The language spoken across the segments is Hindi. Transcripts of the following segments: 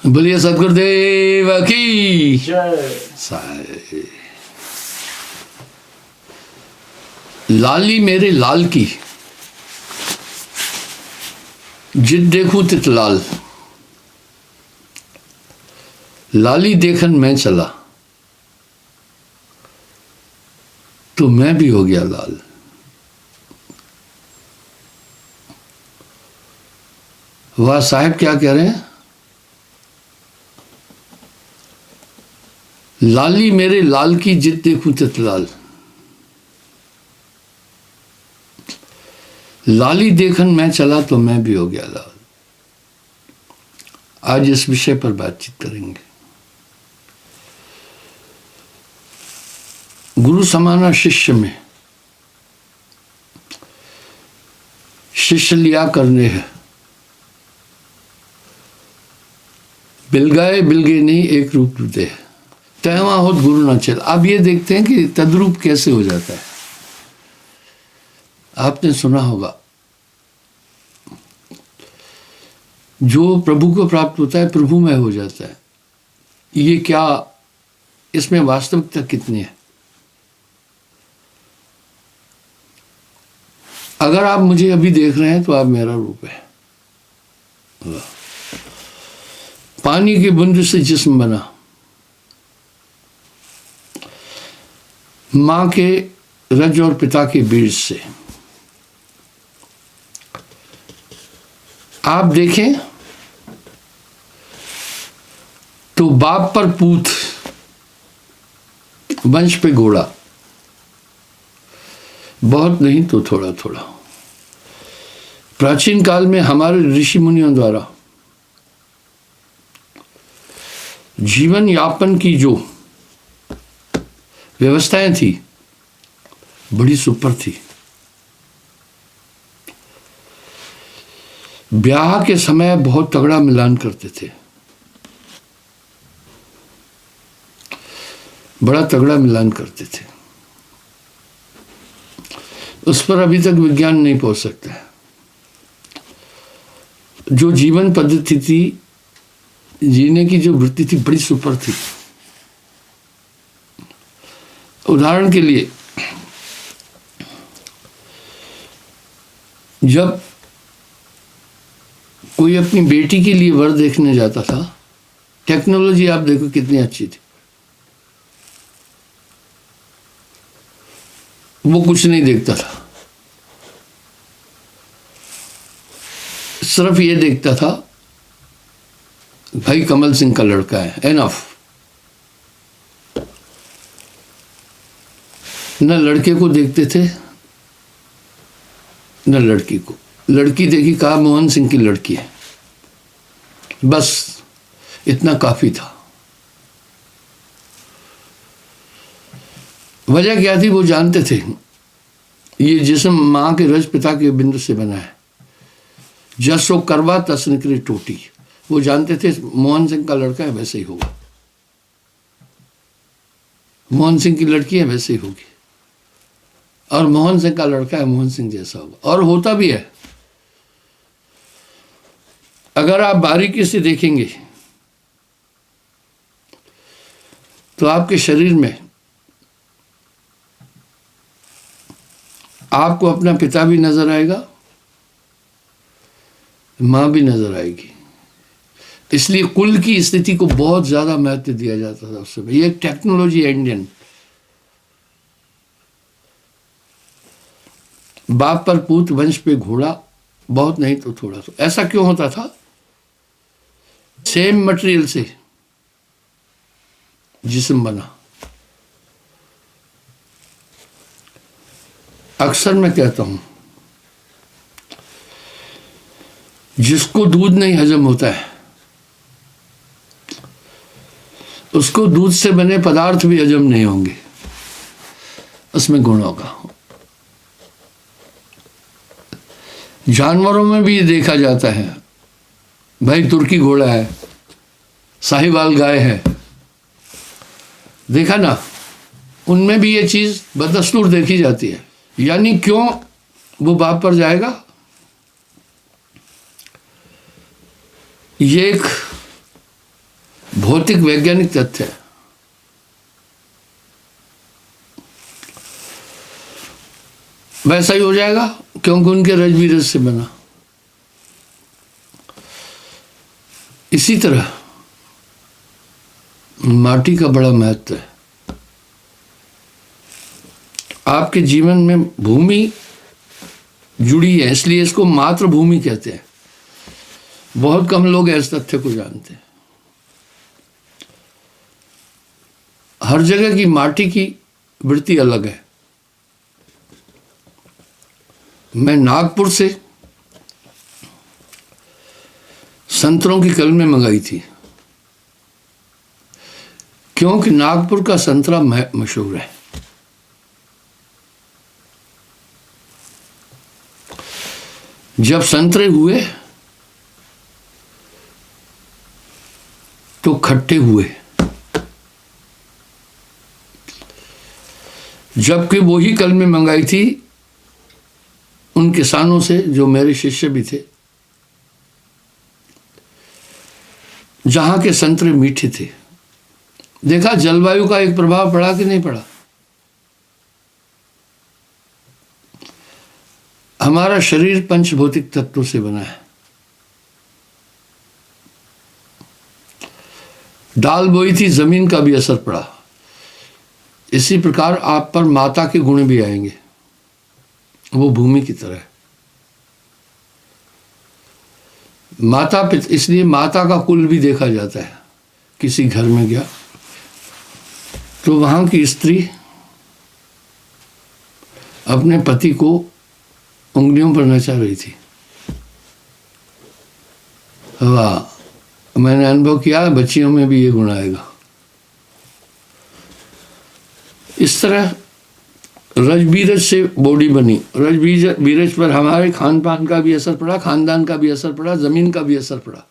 बोलिए सदगुरुदेव की जय। लाली मेरे लाल की जित देखूं तित लाल, लाली देखन मैं चला तो मैं भी हो गया लाल। वाह साहब क्या कह रहे हैं, लाली मेरे लाल की जित देखूं तित लाल, लाली देखन मैं चला तो मैं भी हो गया लाल। आज इस विषय पर बातचीत करेंगे। गुरु समाना शिष्य में शिष्य लिया करने है, बिलगाए बिलगे नहीं एक रूप टूटे है, तैवा होत गुरु न चल। अब ये देखते हैं कि तद्रूप कैसे हो जाता है। आपने सुना होगा जो प्रभु को प्राप्त होता है प्रभु में हो जाता है। ये क्या, इसमें वास्तविकता कितनी है? अगर आप मुझे अभी देख रहे हैं तो आप मेरा रूप है। पानी की बूंद से जिस्म बना, मां के रज और पिता के बीज से। आप देखें तो बाप पर पूत, वंश पे घोड़ा, बहुत नहीं तो थोड़ा थोड़ा। प्राचीन काल में हमारे ऋषि मुनियों द्वारा जीवन यापन की जो व्यवस्थाएं थी बड़ी सुपर थी। ब्याह के समय बहुत तगड़ा मिलान करते थे, बड़ा तगड़ा मिलान करते थे। उस पर अभी तक विज्ञान नहीं पहुंच सकता है। जो जीवन पद्धति थी, जीने की जो वृत्ति थी बड़ी सुपर थी। उदाहरण के लिए जब कोई अपनी बेटी के लिए वर देखने जाता था, टेक्नोलॉजी आप देखो कितनी अच्छी थी। वो कुछ नहीं देखता था, सिर्फ ये देखता था भाई कमल सिंह का लड़का है, एनफ। न लड़के को देखते थे न लड़की को। लड़की देखी, कहा मोहन सिंह की लड़की है, बस इतना काफी था। वजह क्या थी? वो जानते थे ये जिस्म मां के रज पिता के बिंदु से बना है। जसो करवा तस निकली टोटी। वो जानते थे मोहन सिंह का लड़का है वैसे ही होगा, मोहन सिंह की लड़की है वैसे ही होगी, और मोहन सिंह का लड़का है मोहन सिंह जैसा होगा, और होता भी है। अगर आप बारीकी से देखेंगे तो आपके शरीर में आपको अपना पिता भी नजर आएगा, मां भी नजर आएगी। इसलिए कुल की स्थिति को बहुत ज्यादा महत्व दिया जाता था उस समय। ये एक टेक्नोलॉजी है इंडियन। बाप पर पूत, वंश पे घोड़ा, बहुत नहीं तो थोड़ा। तो ऐसा क्यों होता था? सेम मटेरियल से जिस्म बना। अक्सर मैं कहता हूं जिसको दूध नहीं हजम होता है उसको दूध से बने पदार्थ भी हजम नहीं होंगे, उसमें गुण होगा। जानवरों में भी ये देखा जाता है। भाई तुर्की घोड़ा है, साहिवाल गाय है, देखा ना, उनमें भी ये चीज बदस्तूर देखी जाती है। यानी क्यों वो बाप पर जाएगा? ये एक भौतिक वैज्ञानिक तथ्य है। वैसा ही हो जाएगा क्योंकि उनके रज बीरज से बना। इसी तरह माटी का बड़ा महत्व है। आपके जीवन में भूमि जुड़ी है, इसलिए इसको मातृभूमि कहते हैं। बहुत कम लोग इस तथ्य को जानते हैं। हर जगह की माटी की वृत्ति अलग है। मैं नागपुर से संतरों की कलमें मंगाई थी, क्योंकि नागपुर का संतरा मशहूर है। जब संतरे हुए तो खट्टे हुए, जबकि वही कलमें मंगाई थी उन किसानों से जो मेरे शिष्य भी थे, जहां के संतरे मीठे थे। देखा जलवायु का एक प्रभाव पड़ा कि नहीं पड़ा? हमारा शरीर पंचभौतिक तत्वों से बना है। दाल बोई थी, जमीन का भी असर पड़ा। इसी प्रकार आप पर माता के गुण भी आएंगे, वो भूमि की तरह है। माता पिता, इसलिए माता का कुल भी देखा जाता है। किसी घर में गया तो वहां की स्त्री अपने पति को उंगलियों पर नचा रही थी। वाह, मैंने अनुभव किया बच्चियों में भी ये गुण आएगा। इस तरह रज बीरज से बॉडी बनी। रज बीरज पर हमारे खान पान का भी असर पड़ा, खानदान का भी असर पड़ा, जमीन का भी असर पड़ा।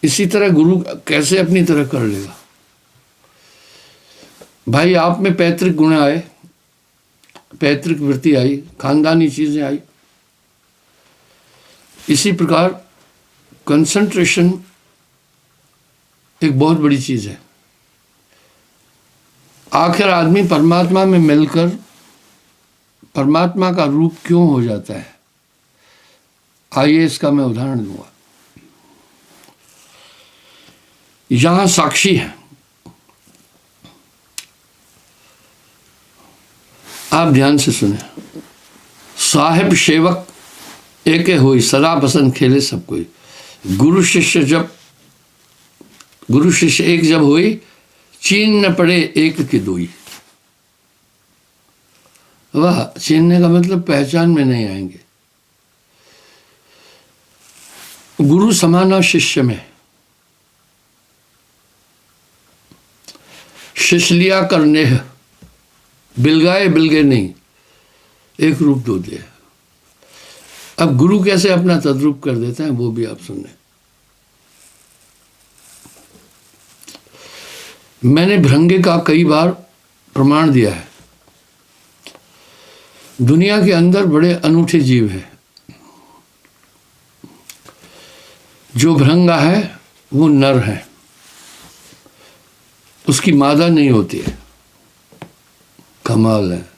इसी तरह गुरु कैसे अपनी तरह कर लेगा? भाई आप में पैतृक गुण आए, पैतृक वृत्ति आई, खानदानी चीजें आई। इसी प्रकार कंसंट्रेशन एक बहुत बड़ी चीज है। आखिर आदमी परमात्मा में मिलकर परमात्मा का रूप क्यों हो जाता है? आइए इसका मैं उदाहरण दूंगा। यहां साक्षी है, आप ध्यान से सुने। साहिब सेवक एके होई, सदा बसंत खेले सब कोई। गुरु शिष्य एक जब हुई, चीन न पड़े एक की दोई। वाह, चीनने का मतलब पहचान में नहीं आएंगे। गुरु समाना शिष्य में, शिष्य लिया कर नेह, बिलगाए बिलगे नहीं, एक रूप दो दे। अब गुरु कैसे अपना तद्रूप कर देते हैं वो भी आप सुनने। मैंने भृंगे का कई बार प्रमाण दिया है। दुनिया के अंदर बड़े अनूठे जीव हैं। जो भृंगा है वो नर है, उसकी मादा नहीं होती है। कमाल है,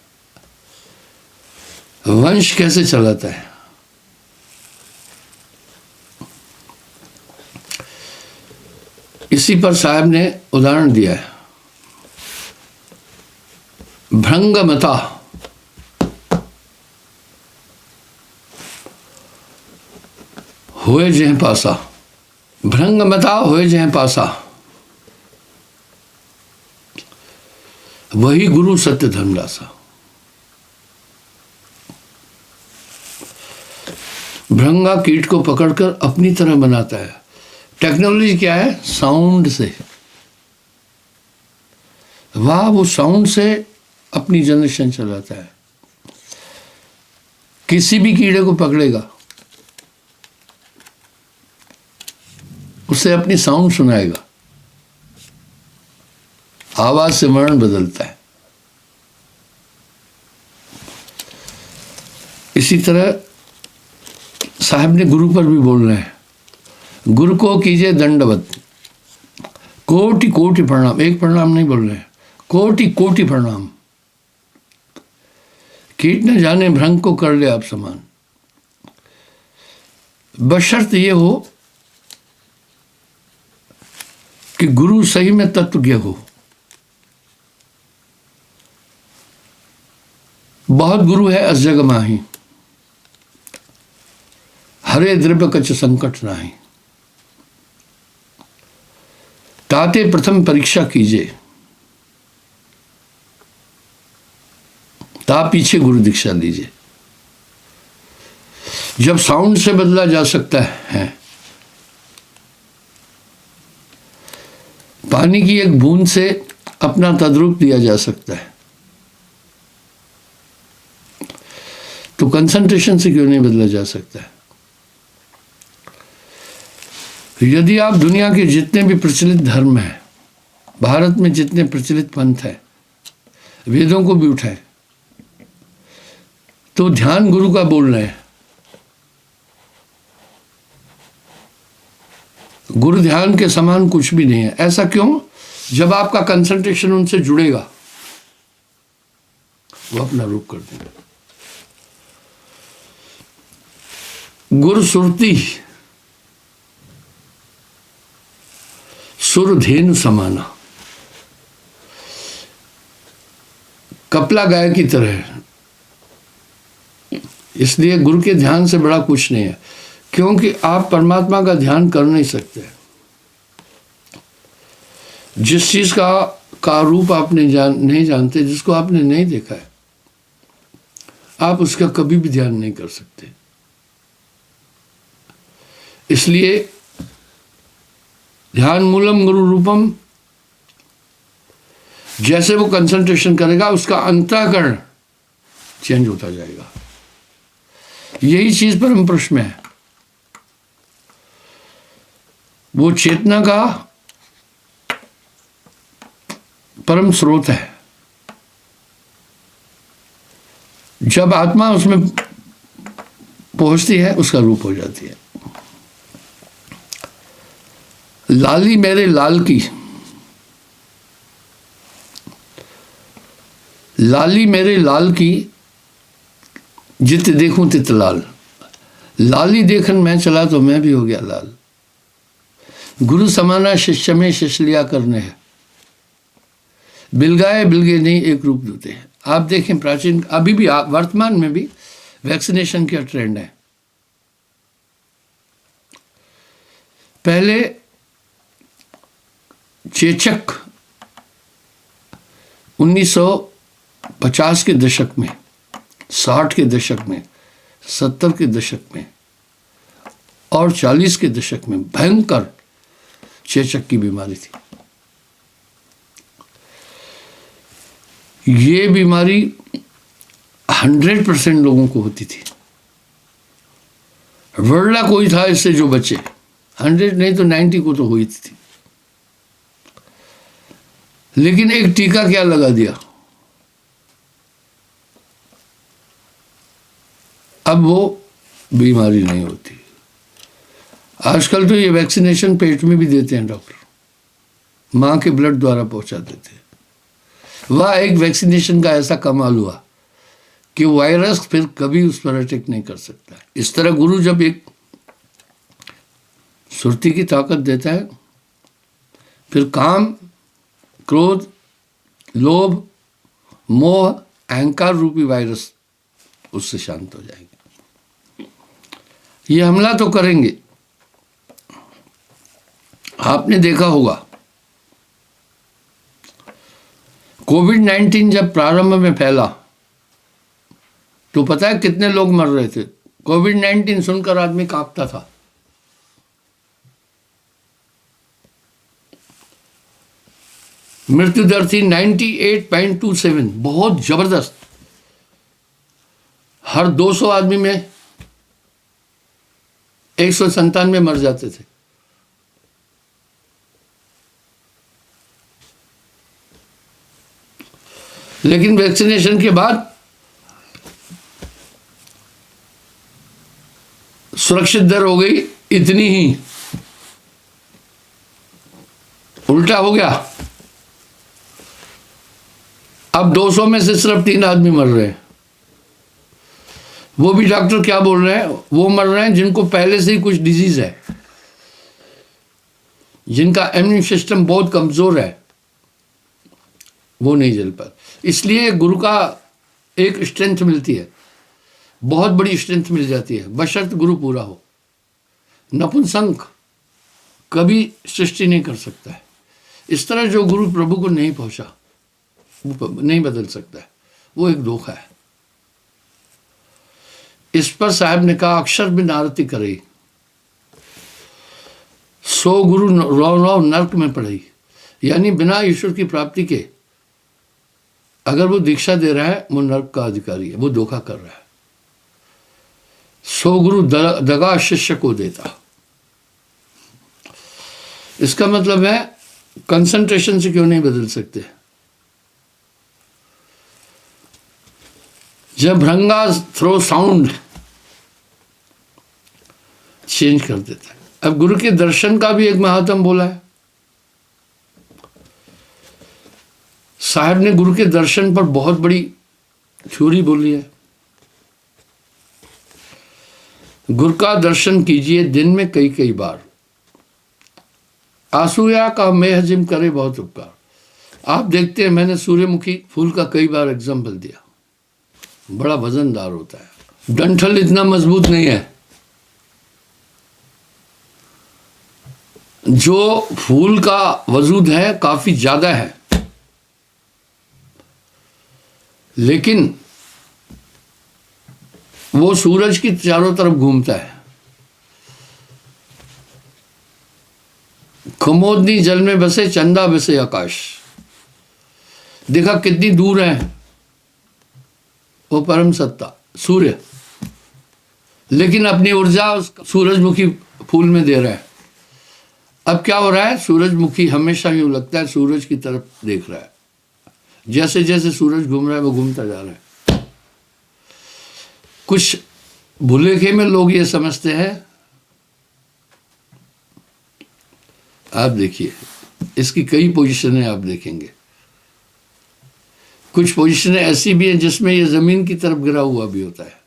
वंश कैसे चलाता है। इसी पर साहब ने उदाहरण दिया है। भृंगमता, होए जह पासा, भृंगमता होए जह पासा, वही गुरु सत्य धर्मदासा। भृंगा कीट को पकड़कर अपनी तरह बनाता है। टेक्नोलॉजी क्या है? साउंड से। वाह, वो साउंड से अपनी जनरेशन चलाता है। किसी भी कीड़े को पकड़ेगा, उसे अपनी साउंड सुनाएगा, आवाज से वर्ण बदलता है। इसी तरह साहब ने गुरु पर भी बोल रहे हैं, गुरु को कीजिए दंडवत, कोटि कोटि प्रणाम। एक प्रणाम नहीं बोल रहे हैं, कोटि कोटि प्रणाम। कीट न जाने भ्रंग को कर ले आप समान। बशर्त ये हो कि गुरु सही में तत्वज्ञ हो। बहुत गुरु है अस जग माही, हरे द्रव्य कछ संकट नाही। ताते प्रथम परीक्षा कीजिए, ता पीछे गुरु दीक्षा लीजिए। जब साउंड से बदला जा सकता है, पानी की एक बूंद से अपना तद्रूप दिया जा सकता है, तो कंसंट्रेशन से क्यों नहीं बदला जा सकता है? यदि आप दुनिया के जितने भी प्रचलित धर्म हैं, भारत में जितने प्रचलित पंथ हैं, वेदों को भी उठाए, तो ध्यान गुरु का बोल रहे हैं। गुरु ध्यान के समान कुछ भी नहीं है। ऐसा क्यों? जब आपका कंसंट्रेशन उनसे जुड़ेगा, वो अपना रूप कर देंगे। गुरु सुरती सुरधेनु समाना, कपला गाय की तरह है। इसलिए गुरु के ध्यान से बड़ा कुछ नहीं है, क्योंकि आप परमात्मा का ध्यान कर नहीं सकते। जिस चीज का रूप आपने नहीं जानते, जिसको आपने नहीं देखा है, आप उसका कभी भी ध्यान नहीं कर सकते। इसलिए ध्यान मूलम गुरु रूपम, जैसे वो कंसंट्रेशन करेगा उसका अंतःकरण चेंज होता जाएगा। यही चीज परम पुरुष में है। वो चेतना का परम स्रोत है। जब आत्मा उसमें पहुंचती है, उसका रूप हो जाती है। लाली मेरे लाल की, लाली मेरे लाल की, जित देखूं तित लाल। लाली देखन मैं चला तो मैं भी हो गया लाल। गुरु समाना शिष्य में शिष्य लिया करने है, बिलगाए बिलगे नहीं एक रूप दूते हैं। आप देखें प्राचीन, अभी भी वर्तमान में भी वैक्सीनेशन का ट्रेंड है। पहले चेचक 1950 के दशक में, 60 के दशक में, 70 के दशक में और 40 के दशक में भयंकर चेचक की बीमारी थी। ये बीमारी 100% लोगों को होती थी। वर्ला कोई था इससे जो बचे, 100 नहीं तो 90 को तो हुई थी। लेकिन एक टीका क्या लगा दिया, अब वो बीमारी नहीं होती। आजकल तो ये वैक्सीनेशन पेट में भी देते हैं डॉक्टर, मां के ब्लड द्वारा पहुंचा देते हैं। वह एक वैक्सीनेशन का ऐसा कमाल हुआ कि वायरस फिर कभी उस पर अटैक नहीं कर सकता। इस तरह गुरु जब एक सुरती की ताकत देता है, फिर काम, क्रोध, लोभ, मोह, अहंकार रूपी वायरस उससे शांत हो जाएंगे। ये हमला तो करेंगे। आपने देखा होगा कोविड-19 जब प्रारंभ में फैला तो पता है कितने लोग मर रहे थे? कोविड-19 सुनकर आदमी कांपता था। मृत्यु दर थी 98.27, बहुत जबरदस्त। हर 200 आदमी में 197 मर जाते थे। लेकिन वैक्सीनेशन के बाद सुरक्षित दर हो गई इतनी ही, उल्टा हो गया। अब 200 में से सिर्फ 3 आदमी मर रहे हैं। वो भी डॉक्टर क्या बोल रहे हैं, वो मर रहे हैं जिनको पहले से ही कुछ डिजीज है, जिनका इम्यून सिस्टम बहुत कमजोर है, वो नहीं झेल पाते। इसलिए गुरु का एक स्ट्रेंथ मिलती है, बहुत बड़ी स्ट्रेंथ मिल जाती है, बशर्त गुरु पूरा हो। नपुंसक कभी सृष्टि नहीं कर सकता है। इस तरह जो गुरु प्रभु को नहीं पहुंचा वो नहीं बदल सकता है, वो एक धोखा है। इस पर साहब ने कहा, अक्षर बिन आरती करे 100 गुरु रौ नरक में पढ़ई। यानी बिना ईश्वर की प्राप्ति के अगर वो दीक्षा दे रहा है, वो नरक का अधिकारी है, वो धोखा कर रहा है। 100 गुरु दगा शिष्य को देता। इसका मतलब है कंसंट्रेशन से क्यों नहीं बदल सकते। जब भृंगा थ्रो साउंड चेंज कर देता है। अब गुरु के दर्शन का भी एक महात्म बोला है। साहब ने गुरु के दर्शन पर बहुत बड़ी थ्योरी बोली है। गुरु का दर्शन कीजिए दिन में कई कई बार, आसूया का मेहजिम करे बहुत उपकार। आप देखते हैं, मैंने सूर्यमुखी फूल का कई बार एग्जाम्पल दिया, बड़ा वजनदार होता है, डंठल इतना मजबूत नहीं है। जो फूल का वजूद है काफी ज्यादा है, लेकिन वो सूरज की चारों तरफ घूमता है। खमोदनी जल में बसे चंदा बसे आकाश। देखा कितनी दूर है वो परम सत्ता सूर्य, लेकिन अपनी ऊर्जा उस सूरजमुखी फूल में दे रहा है। अब क्या हो रहा है, सूरजमुखी हमेशा यूं लगता है सूरज की तरफ देख रहा है। जैसे जैसे सूरज घूम रहा है वो घूमता जा रहा है। कुछ भुलेखे में लोग ये समझते हैं, आप देखिए इसकी कई पोजीशनें आप देखेंगे। कुछ पोजीशनें ऐसी भी हैं जिसमें ये जमीन की तरफ गिरा हुआ भी होता है।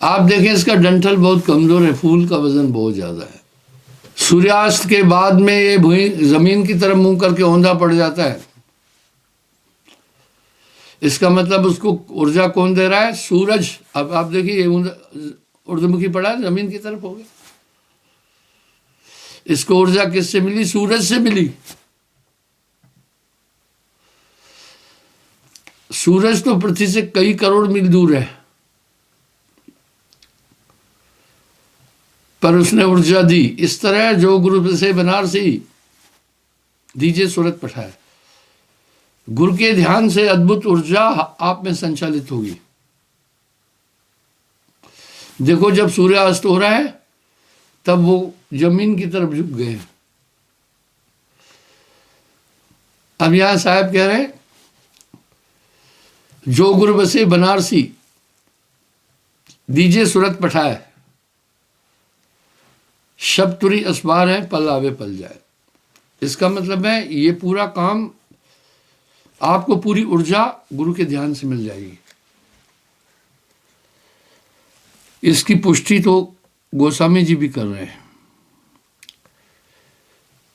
आप देखें इसका डंठल बहुत कमजोर है, फूल का वजन बहुत ज्यादा है। सूर्यास्त के बाद में ये भूमि जमीन की तरफ मुंह करके औंधा पड़ जाता है। इसका मतलब उसको ऊर्जा कौन दे रहा है, सूरज। अब आप देखिए ये ऊर्ध्वमुखी पड़ा है, जमीन की तरफ हो गया। इसको ऊर्जा किससे मिली, सूरज से मिली। सूरज तो पृथ्वी से कई करोड़ मील दूर है, पर उसने ऊर्जा दी। इस तरह जो गुरु से बनारसी दीजिए सूरत पठाए। गुरु के ध्यान से अद्भुत ऊर्जा आप में संचालित होगी। देखो जब सूर्यास्त हो रहा है तब वो जमीन की तरफ झुक गए। अब यहां साहब कह रहे हैं, जो गुरु बसे बनारसी दीजिए सूरत पठाए, शब्द तुरी असबार है पल आवे पल जाए। इसका मतलब है ये पूरा काम आपको पूरी ऊर्जा गुरु के ध्यान से मिल जाएगी। इसकी पुष्टि तो गोस्वामी जी भी कर रहे हैं।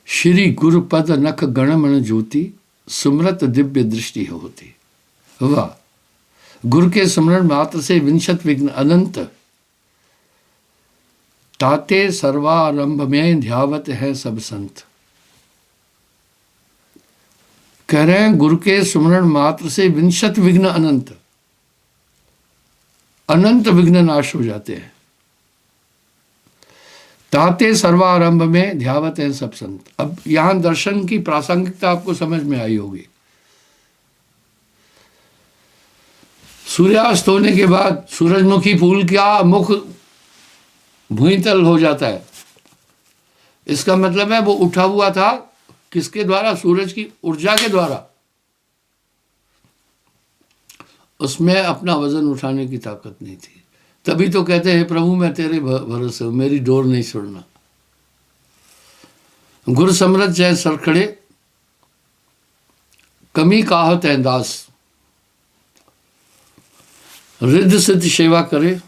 श्री गुरु पद नख गणमण ज्योति सुमरत दिव्य दृष्टि होती। वाह, गुरु के स्मरण मात्र से विंशत विघ्न अनंत ताते सर्वारंभ में ध्यावत है सब संत। कह रहे हैं गुरु के स्मरण मात्र से विंशत विघ्न अनंत, अनंत विघ्न नाश हो जाते हैं। ताते सर्वारंभ में ध्यावत है सब संत। अब यहां दर्शन की प्रासंगिकता आपको समझ में आई होगी। सूर्यास्त होने के बाद सूरजमुखी फूल का मुख भूतल हो जाता है। इसका मतलब है वो उठा हुआ था किसके द्वारा, सूरज की ऊर्जा के द्वारा। उसमें अपना वजन उठाने की ताकत नहीं थी, तभी तो कहते हैं प्रभु मैं तेरे भरोसे हूं, मेरी डोर नहीं छोड़ना। गुर समरथ जय सरखड़े, कमी काहत है दास, रिद्ध सिद्ध सेवा करे,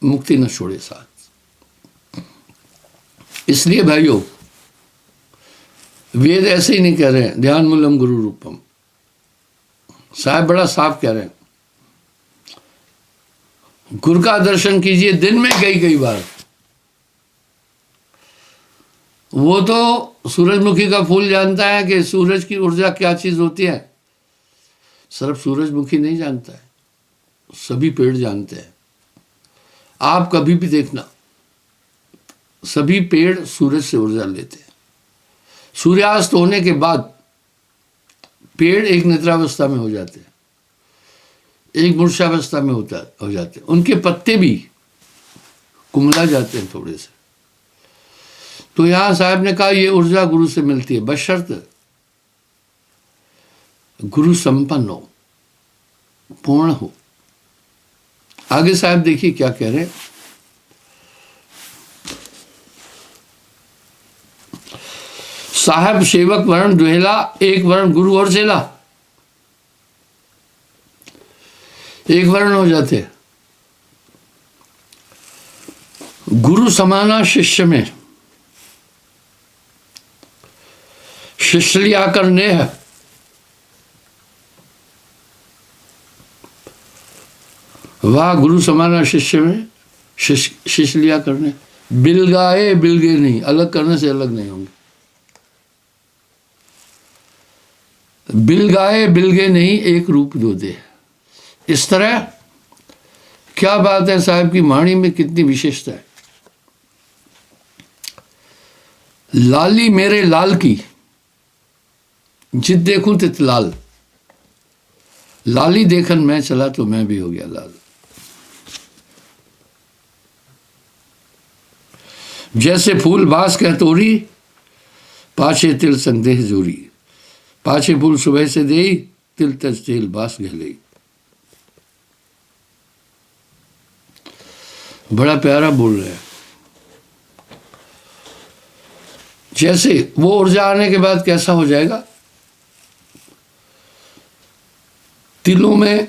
मुक्ति न छोड़े साथ। इसलिए भाइयों, वेद ऐसे ही नहीं कह रहे हैं ध्यान मूलम गुरु रूपम, साहब बड़ा साफ कह रहे हैं, गुरु का दर्शन कीजिए दिन में कई बार। वो तो सूरजमुखी का फूल जानता है कि सूरज की ऊर्जा क्या चीज होती है, सिर्फ सूरजमुखी नहीं जानता है, सभी पेड़ जानते हैं। आप कभी भी देखना, सभी पेड़ सूरज से ऊर्जा लेते हैं। सूर्यास्त होने के बाद पेड़ एक निद्रावस्था में हो जाते हैं, एक मूर्छावस्था में हो जाते हैं, उनके पत्ते भी कुमला जाते हैं थोड़े से। तो यहां साहब ने कहा ये ऊर्जा गुरु से मिलती है, बशर्त गुरु संपन्न हो, पूर्ण हो। आगे साहब देखिए क्या कह रहे हैं, साहब सेवक वर्ण दुहेला, एक वर्ण गुरु और चेला, एक वर्ण हो जाते। गुरु समाना शिष्य में, शिष्य लिया करने है, वाह गुरु समाना शिष्य में, शिष्य लिया करने, बिलगाए बिलगे नहीं, अलग करने से अलग नहीं होंगे। बिलगाए बिलगे नहीं, एक रूप दो दे। इस तरह क्या बात है साहब की वाणी में, कितनी विशेषता है। लाली मेरे लाल की, जित देखूं तित लाल, लाली देखन मैं चला तो मैं भी हो गया लाल। जैसे फूल बास कह तोरी, पाछे तिल संदेह जोरी, पाछे फूल सुबह से दे, तिल तज तेल बास गहले। बड़ा प्यारा बोल रहे हैं। जैसे वो ऊर्जा आने के बाद कैसा हो जाएगा, तिलों में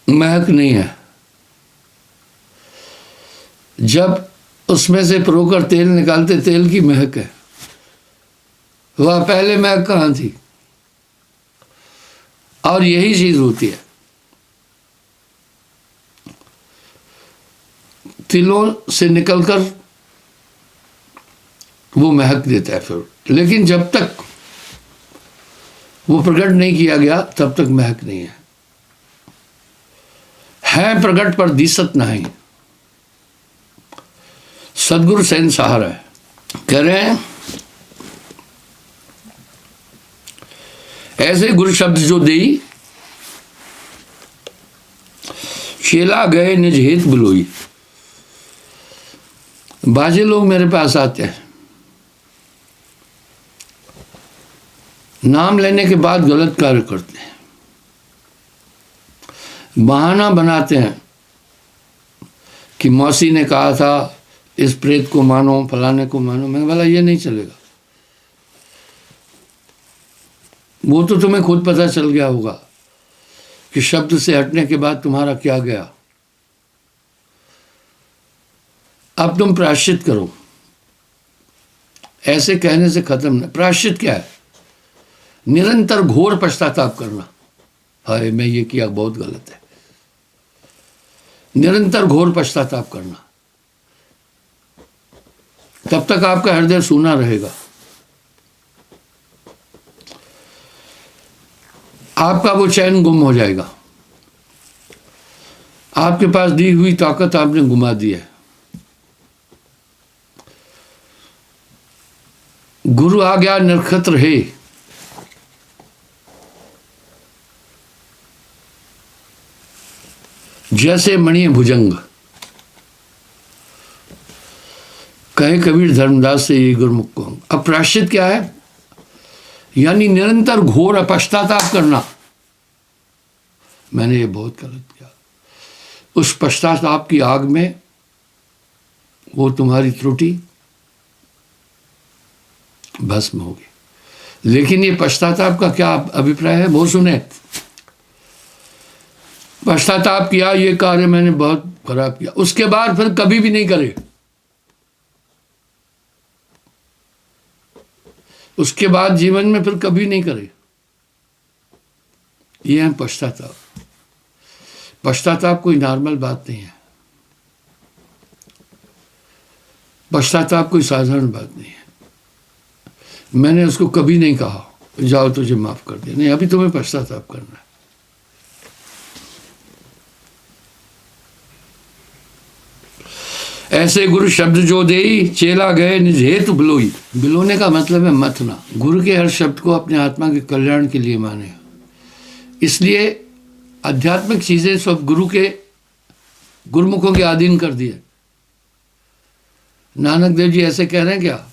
महक नहीं है, जब उसमें से प्रोकर तेल निकालते तेल की महक है। वह पहले महक कहाँ थी। और यही चीज होती है, तिलों से निकलकर वो महक देता है फिर, लेकिन जब तक वो प्रकट नहीं किया गया तब तक महक नहीं है प्रकट पर दिसत नहीं। सदगुरु सैन सहारा है, कह रहे हैं ऐसे गुरु शब्द जो देई, चेला गए निज हेत बुलोई। बाजे लोग मेरे पास आते हैं, नाम लेने के बाद गलत कार्य करते हैं, बहाना बनाते हैं कि मौसी ने कहा था इस प्रेत को मानो, फलाने को मानो। मैंने बोला ये नहीं चलेगा, वो तो तुम्हें खुद पता चल गया होगा कि शब्द से हटने के बाद तुम्हारा क्या गया। अब तुम प्रायश्चित करो, ऐसे कहने से खत्म नहीं। प्रायश्चित क्या है, निरंतर घोर पश्चाताप करना, हाय मैं ये किया बहुत गलत है, निरंतर घोर पश्चाताप करना, तब तक आपका हृदय सूना रहेगा। आपका वो चैन गुम हो जाएगा, आपके पास दी हुई ताकत आपने गुमा दी है। गुरु आ गया नक्षत्र है, जैसे मणि भुजंग, कहे कबीर धर्मदास से ये गुरुमुख को। अब प्रायश्चित क्या है, यानी निरंतर घोर पश्चाताप करना, मैंने ये बहुत गलत किया। उस पश्चाताप की आग में वो तुम्हारी त्रुटि भस्म होगी। लेकिन ये पश्चाताप का क्या अभिप्राय है वो सुने। पश्चाताप किया, ये कार्य मैंने बहुत खराब किया, उसके बाद फिर कभी भी नहीं करे। उसके बाद जीवन में फिर कभी नहीं करे। ये है पश्चाताप। पश्चाताप कोई नॉर्मल बात नहीं है। पश्चाताप कोई साधारण बात नहीं है। मैंने उसको कभी नहीं कहा जाओ तुझे माफ कर दिया, नहीं, अभी तुम्हें पश्चाताप करना है। ऐसे गुरु शब्द जो देई चेला गए निज हेतु बिलोई। बिलोने का मतलब है मथना। गुरु के हर शब्द को अपने आत्मा के कल्याण के लिए माने। इसलिए आध्यात्मिक चीजें सब गुरु के गुरुमुखों के अधीन कर दिए। नानक देव जी ऐसे कह रहे हैं क्या,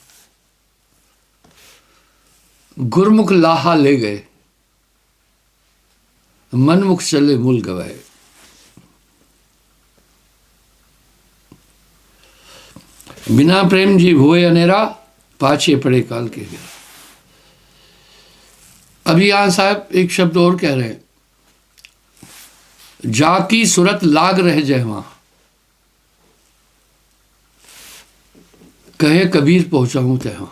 गुरमुख लाहा ले गए, मनमुख चले मूल गवाए। बिना प्रेम जी हुए अनेरा, पाछे पड़े काल के गिरा। अभी यहां साहब एक शब्द और कह रहे हैं, जाकी सूरत लाग रह जाए वहां, कहे कबीर पहुंचाऊं तहाँ।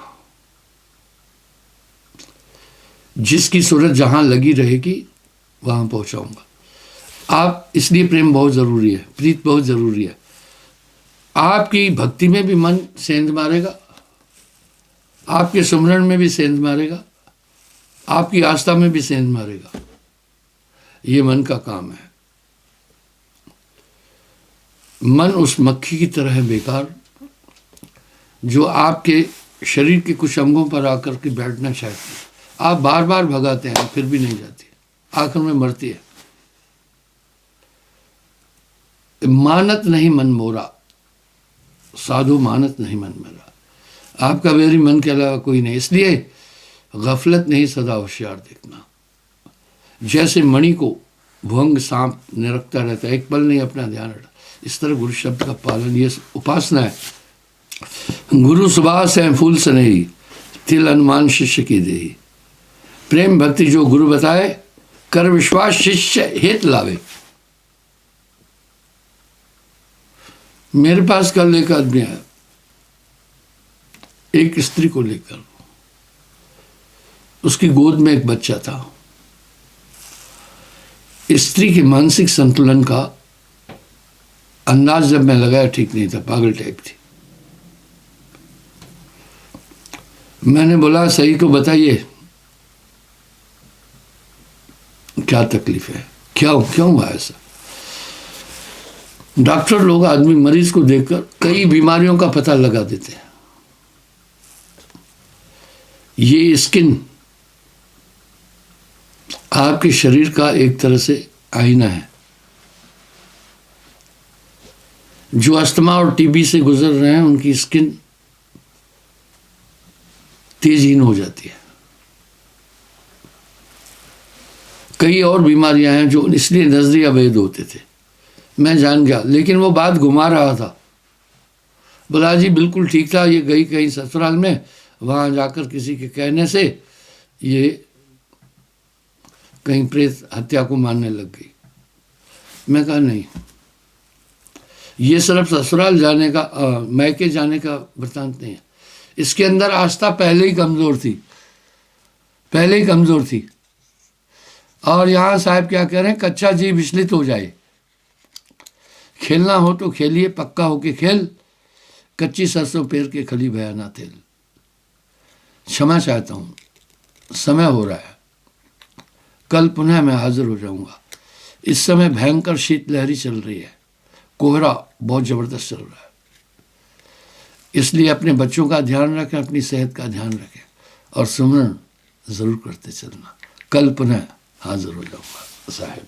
जिसकी सूरत जहां लगी रहेगी वहां पहुंचाऊंगा। आप इसलिए प्रेम बहुत जरूरी है, प्रीत बहुत जरूरी है। आपकी भक्ति में भी मन सेंध मारेगा, आपके सुमरण में भी सेंध मारेगा, आपकी आस्था में भी सेंध मारेगा। ये मन का काम है। मन उस मक्खी की तरह है बेकार, जो आपके शरीर के कुछ अंगों पर आकर के बैठना चाहती है। आप बार बार भगाते हैं फिर भी नहीं जाती, आखिर में मरती है। मानत नहीं मन मोरा, साधु मानत नहीं मन मेरा। आपका मेरी मन के अलावा कोई नहीं। इसलिए गफलत नहीं, सदा होशियार देखना। जैसे मणि को भुवंग सांप निरखता रहता है, एक पल नहीं अपना ध्यान रखता, इस तरह गुरु शब्द का पालन ये उपासना है। गुरु सुबास है फूल सनेही, तिल अनुमान शिष्य की देही। प्रेम भक्ति जो गुरु बताए, कर विश्वास शिष्य हेत लावे। मेरे पास कल एक आदमी आया, एक स्त्री को लेकर, उसकी गोद में एक बच्चा था। स्त्री के मानसिक संतुलन का अंदाज जब मैं लगाया ठीक नहीं था, पागल टाइप थी। मैंने बोला सही तो बताइए क्या तकलीफ है, क्यों हुआ ऐसा। डॉक्टर लोग आदमी मरीज को देखकर कई बीमारियों का पता लगा देते हैं। ये स्किन आपके शरीर का एक तरह से आईना है। जो अस्थमा और टीबी से गुजर रहे हैं उनकी स्किन तेजहीन हो जाती है। कई और बीमारियां हैं जो इसलिए नजरी अवैध होते थे, मैं जान गया। लेकिन वो बात घुमा रहा था, बोला जी बिल्कुल ठीक था, ये गई कहीं ससुराल में, वहां जाकर किसी के कहने से ये कहीं प्रेत हत्या को मानने लग गई। मैं कहा नहीं, ये सिर्फ ससुराल जाने का मैके जाने का वृतांत नहीं है। इसके अंदर आस्था पहले ही कमजोर थी। और यहाँ साहब क्या कह रहे हैं, कच्चा जी विचलित हो जाए। खेलना हो तो खेलिए, पक्का होके खेल, कच्ची सरसों पेर के खली भया ना तेल। क्षमा चाहता हूँ, समय हो रहा है, कल पुनः मैं हाजिर हो जाऊंगा। इस समय भयंकर शीतलहरी चल रही है, कोहरा बहुत जबरदस्त चल रहा है। इसलिए अपने बच्चों का ध्यान रखें, अपनी सेहत का ध्यान रखें और सुमरण जरूर करते चलना। कल पुनः हाजिर हो जाऊंगा साहिब।